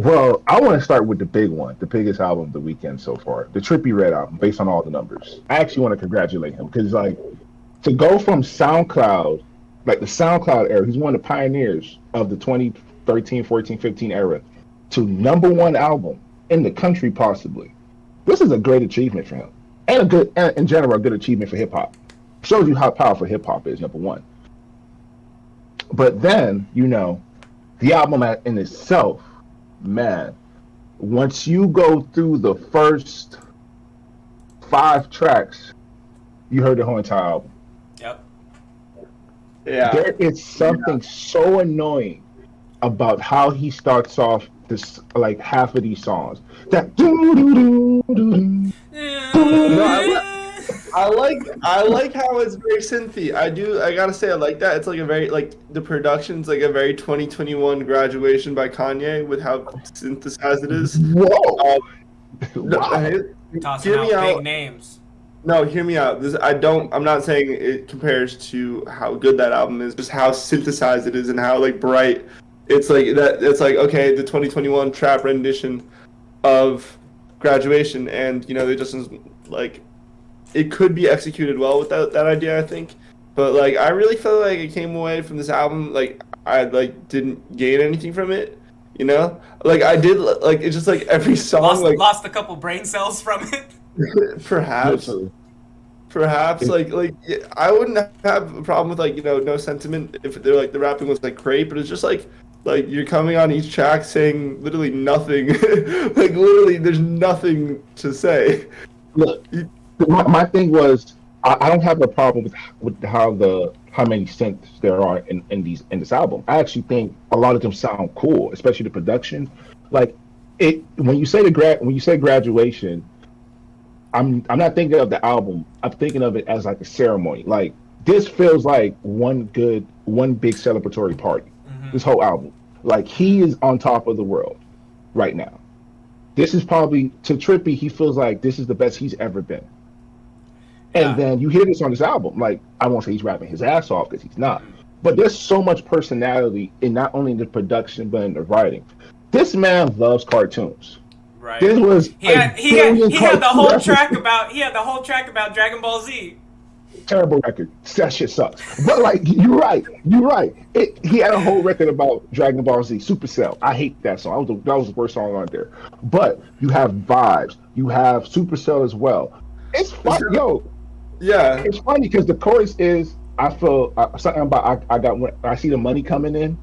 Well, I want to start with the big one, the biggest album of the weekend so far, the Trippie Redd album, based on all the numbers. I actually want to congratulate him because, like, to go from SoundCloud, like the SoundCloud era, he's one of the pioneers of the 2013, 14, 15 era, to number one album in the country, possibly. This is a great achievement for him, and a good, and in general, a good achievement for hip hop. Shows you how powerful hip hop is, number one. But then, the album in itself, man, once you go through the first 5 tracks, you heard the whole entire album. Yep. Yeah. There is something so annoying about how he starts off this, like, half of these songs. That I like how it's very synthy. I gotta say I like that. It's like a very the production's like a very 2021 Graduation by Kanye with how synthesized it is. Whoa! Wow. Tossing out big names. No, hear me out. I'm not saying it compares to how good that album is, just how synthesized it is and how like bright. It's like that. It's like, okay, the 2021 trap rendition of Graduation, and they just like it could be executed well with that idea, I think. But like I really felt like I came away from this album like I like didn't gain anything from it. Like I did like it's just like every song lost a couple brain cells from it. Perhaps like I wouldn't have a problem with like no sentiment if they're like the rapping was like great, but it's just like you're coming on each track saying literally nothing. Like literally there's nothing to say. Look, my thing was I don't have a problem with how many synths there are in this album. I actually think a lot of them sound cool, especially the production. Like when you say Graduation, I'm not thinking of the album. I'm thinking of it as like a ceremony. Like this feels like one big celebratory party. Mm-hmm. This whole album, like he is on top of the world right now. This is probably to Trippie. He feels like this is the best he's ever been. And then you hear this on this album. Like I won't say he's rapping his ass off because he's not. But there's so much personality in not only the production but in the writing. This man loves cartoons. Right. This was he had the whole track about Dragon Ball Z. Terrible record. That shit sucks. But like you're right. He had a whole record about Dragon Ball Z, Supercell. I hate that song. That was the worst song on there. But you have Vibes. You have Supercell as well. It's fun, Yeah. It's funny because the chorus is I feel something about I got when I see the money coming in.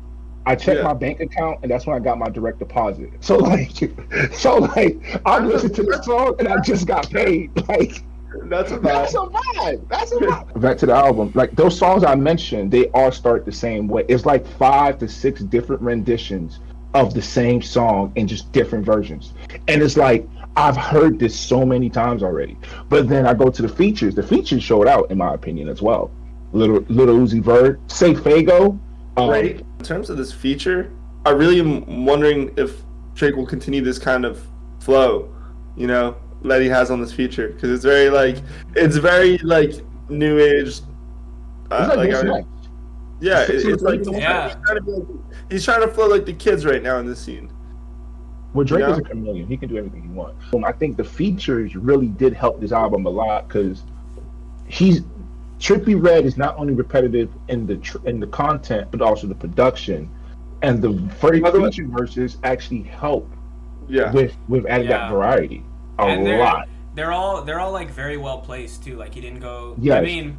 I check my bank account, and that's when I got my direct deposit. So like, I listened to the song, and I just got paid. Like, that's a vibe. Back to the album, like those songs I mentioned, they all start the same way. It's like 5 to 6 different renditions of the same song in just different versions, and it's like I've heard this so many times already. But then I go to the features. The features showed out, in my opinion, as well. Little Uzi Vert, Say Fago. Right. In terms of this feature, I really am wondering if Drake will continue this kind of flow, that he has on this feature, because it's very new age. He's trying to flow like the kids right now in this scene. Well, Drake is a chameleon. He can do everything he wants. I think the features really did help this album a lot because Trippie Redd is not only repetitive in the content, but also the production, and the very feature verses actually help. With adding that variety a lot. They're all like very well placed too. Like he didn't go. Yes. I mean,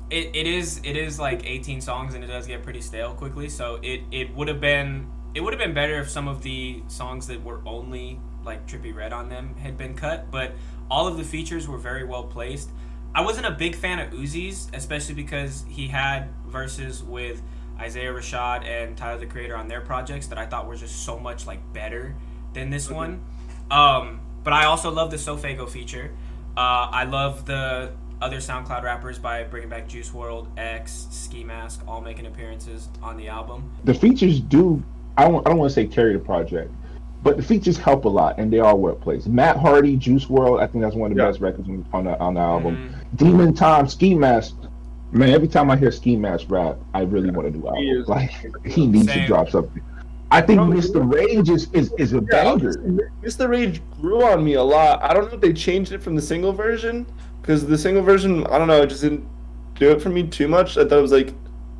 it is like 18 songs and it does get pretty stale quickly. So it would have been better if some of the songs that were only like Trippie Redd on them had been cut. But all of the features were very well placed. I wasn't a big fan of Uzi's, especially because he had verses with Isaiah Rashad and Tyler the Creator on their projects that I thought were just so much like better than this one. But I also love the Sofago feature. I love the other SoundCloud rappers by bringing back Juice WRLD, X, Ski Mask, all making appearances on the album. The features do. I don't want to say carry the project, but the features help a lot, and they are well placed. Matt Hardy, Juice WRLD, I think that's one of the best records on the album. Mm-hmm. Demon Time, Ski Mask. Man, every time I hear Ski Mask rap, I really want to do album. Like he needs to drop something. I think Probably. Mr. Rage is a banger. Mr. Rage grew on me a lot. I don't know if they changed it from the single version, because the single version, I don't know, it just didn't do it for me too much. I thought it was like,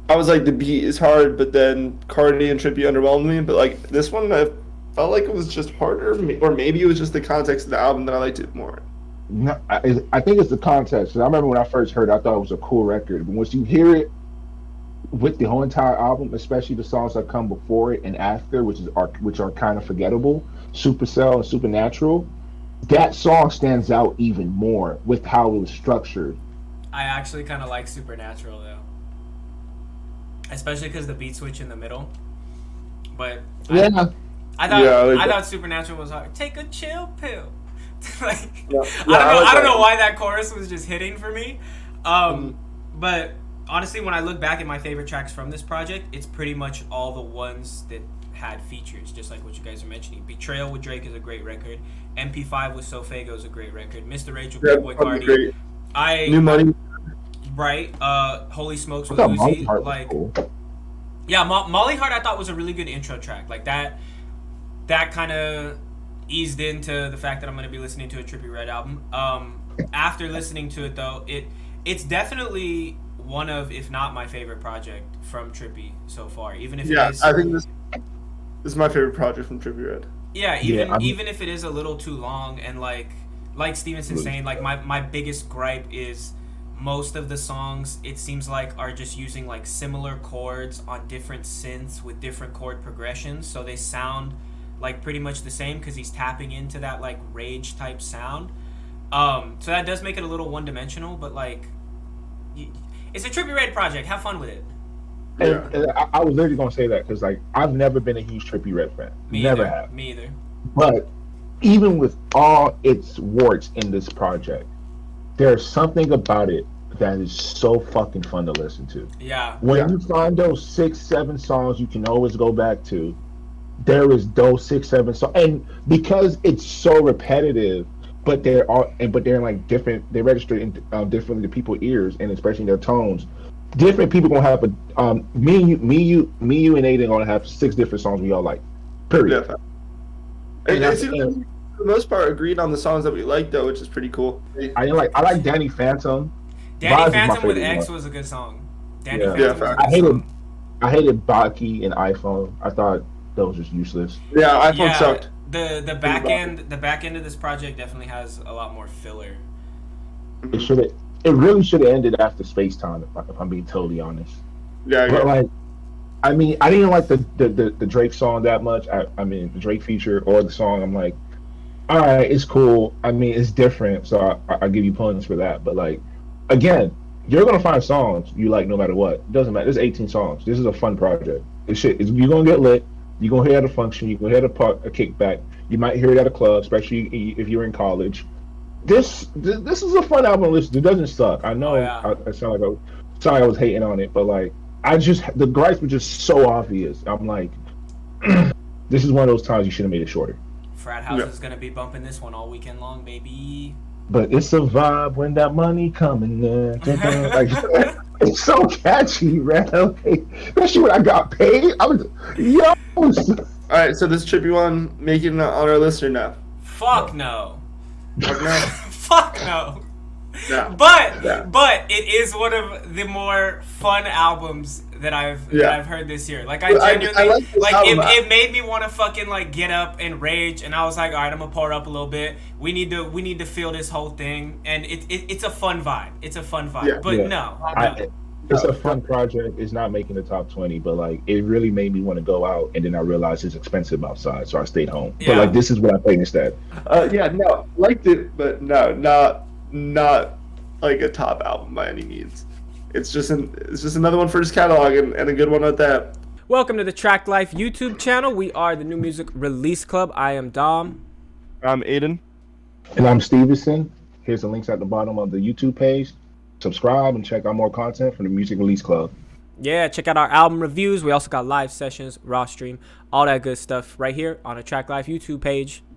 I was like, the beat is hard, but then Cardi and Trippie underwhelmed me. But like this one, I felt like it was just harder, or maybe it was just the context of the album that I liked it more. No, I think it's the context. I remember when I first heard it, I thought it was a cool record. But once you hear it with the whole entire album, especially the songs that come before it and after, which are kind of forgettable, Supercell and Supernatural, that song stands out even more with how it was structured. I actually kind of like Supernatural though, especially because the beat switch in the middle. But Yeah, I thought Yeah, I thought Supernatural was hard. Take a chill pill. Like Yeah, I don't that. know why that chorus was just hitting for me. But honestly, when I look back at my favorite tracks from this project, it's pretty much all the ones that had features, just like what you guys are mentioning. Betrayal with Drake is a great record. MP5 with Sofego is a great record. Mr. Rage with Big Boy Cardi. Great. I New Money. right. Holy Smokes I with thought Molly Uzi. Hart was Like cool. yeah, Molly Hart I thought was a really good intro track. Like that kind of eased into the fact that I'm going to be listening to a Trippie Redd album. After listening to it though, it's definitely one of, if not my favorite project from Trippie so far. Even if it is, I think this is my favorite project from Trippie Redd. yeah, Yeah, even if it is a little too long, and like Stevenson saying, like my biggest gripe is most of the songs, it seems like, are just using like similar chords on different synths with different chord progressions, so they sound like pretty much the same because he's tapping into that like rage type sound. So that does make it a little one-dimensional, but like it's a Trippie Redd project. Have fun with it. And I was literally gonna say that because like I've never been a huge Trippie Redd fan. Me Never either. have. Me either. But even with all its warts in this project, there's something about it that is so fucking fun to listen to. Yeah. When you find those 6-7 songs you can always go back to, there is those 6-7 songs, and because it's so repetitive, but they're like different. They register in, differently to people's ears, and especially their tones. Different people gonna have me, you, and Aiden gonna have 6 different songs we all like. Period. Yeah. And It seems like, for the most part, agreed on the songs that we like, though, which is pretty cool. I like Danny Phantom. Danny Vibes is my Phantom with favorite X one. was a good song. Danny Yeah. Phantom was a good I hated song. I hated Baki and iPhone. I thought those was useless. Yeah, iPhone sucked. The back end of this project definitely has a lot more filler. It really should have ended after Space Time, if I'm being totally honest. Yeah, But like, I mean, I didn't like the Drake song that much. I mean, the Drake feature or the song. I'm like, all right, it's cool. I mean, it's different, so I give you points for that. But like, again, you're gonna find songs you like no matter what. It doesn't matter. There's 18 songs. This is a fun project. You're gonna get lit. You're gonna hear it at a function. You're gonna hear it at a kickback. You might hear it at a club, especially if you're in college. This is a fun album to listen to. It doesn't suck. I know I sound like I was hating on it, but like the gripes were just so obvious. I'm like, this is one of those times you should have made it shorter. Frat House is gonna be bumping this one all weekend long, baby. But it's a vibe when that money coming in. Like, it's so catchy, man. Okay. Especially when I got paid. I was All right, so this Trippie one making it on our list or no? Fuck no. Fuck no. Fuck no. No. But it is one of the more fun albums that I've heard this year. Like I genuinely I like this album. it made me want to fucking like get up and rage, and I was like, all right, I'm gonna pour up a little bit. We need to feel this whole thing, and it's a fun vibe. It's a fun vibe. Yeah. But Yeah. no. It's a fun project. It's not making the top 20, but like it really made me want to go out, and then I realized it's expensive outside, so I stayed home. Yeah. But like this is what I played instead. No, liked it, but no, not like a top album by any means. It's just another one for his catalog, and a good one at that. Welcome to the Traklife YouTube channel. We are the New Music Release Club. I am Dom. I'm Aiden. And I'm Stevenson. Here's the links at the bottom of the YouTube page. Subscribe and check out more content from the Music Release Club. Yeah, check out our album reviews. We also got live sessions, raw stream, all that good stuff right here on the Traklife YouTube page.